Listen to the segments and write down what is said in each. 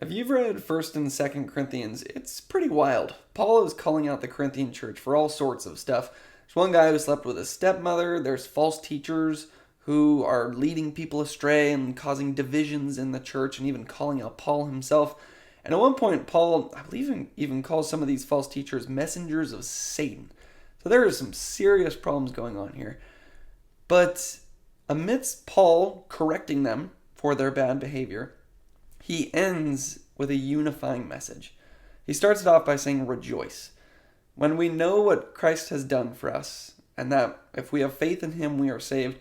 If you've read 1st and 2nd Corinthians, it's pretty wild. Paul is calling out the Corinthian church for all sorts of stuff. There's one guy who slept with his stepmother, there's false teachers who are leading people astray and causing divisions in the church and even calling out Paul himself. And at one point, Paul, I believe, even calls some of these false teachers messengers of Satan. So there are some serious problems going on here. But amidst Paul correcting them for their bad behavior, he ends with a unifying message. He starts it off by saying, rejoice. When we know what Christ has done for us, and that if we have faith in him, we are saved,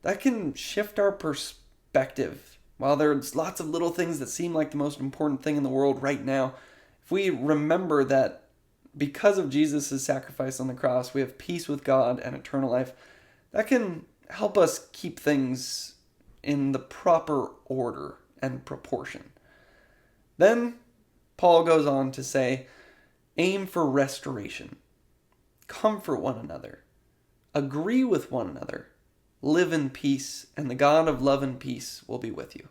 that can shift our perspective. While there's lots of little things that seem like the most important thing in the world right now, if we remember that because of Jesus' sacrifice on the cross, we have peace with God and eternal life, that can help us keep things in the proper order and proportion. Then Paul goes on to say, aim for restoration, comfort one another, agree with one another, live in peace, and the God of love and peace will be with you.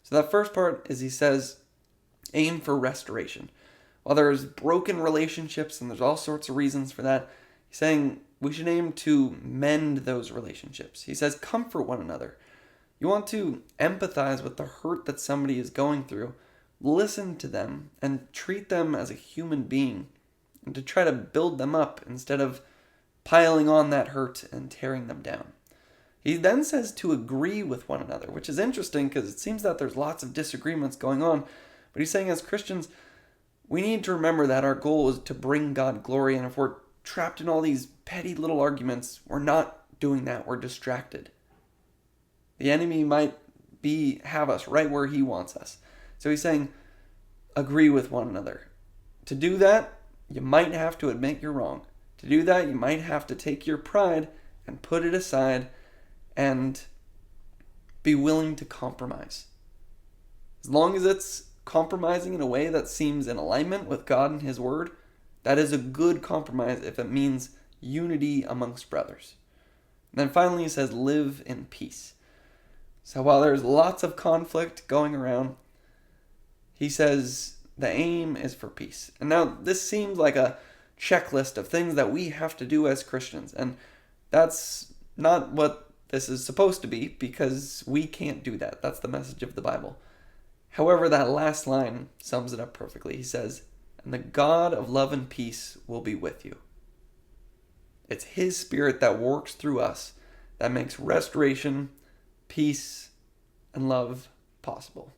So that first part is he says, aim for restoration. While there's broken relationships and there's all sorts of reasons for that, he's saying we should aim to mend those relationships. He says, comfort one another. You want to empathize with the hurt that somebody is going through, listen to them, and treat them as a human being, and to try to build them up instead of piling on that hurt and tearing them down. He then says to agree with one another, which is interesting because it seems that there's lots of disagreements going on, but he's saying as Christians, we need to remember that our goal is to bring God glory, and if we're trapped in all these petty little arguments, we're not doing that, we're distracted. The enemy might have us right where he wants us. So he's saying, agree with one another. To do that, you might have to admit you're wrong. To do that, you might have to take your pride and put it aside and be willing to compromise. As long as it's compromising in a way that seems in alignment with God and his word, that is a good compromise if it means unity amongst brothers. And then finally he says, live in peace. So while there's lots of conflict going around, he says the aim is for peace. And now this seems like a checklist of things that we have to do as Christians. And that's not what this is supposed to be, because we can't do that. That's the message of the Bible. However, that last line sums it up perfectly. He says, and the God of love and peace will be with you. It's his spirit that works through us that makes restoration, peace, and love possible.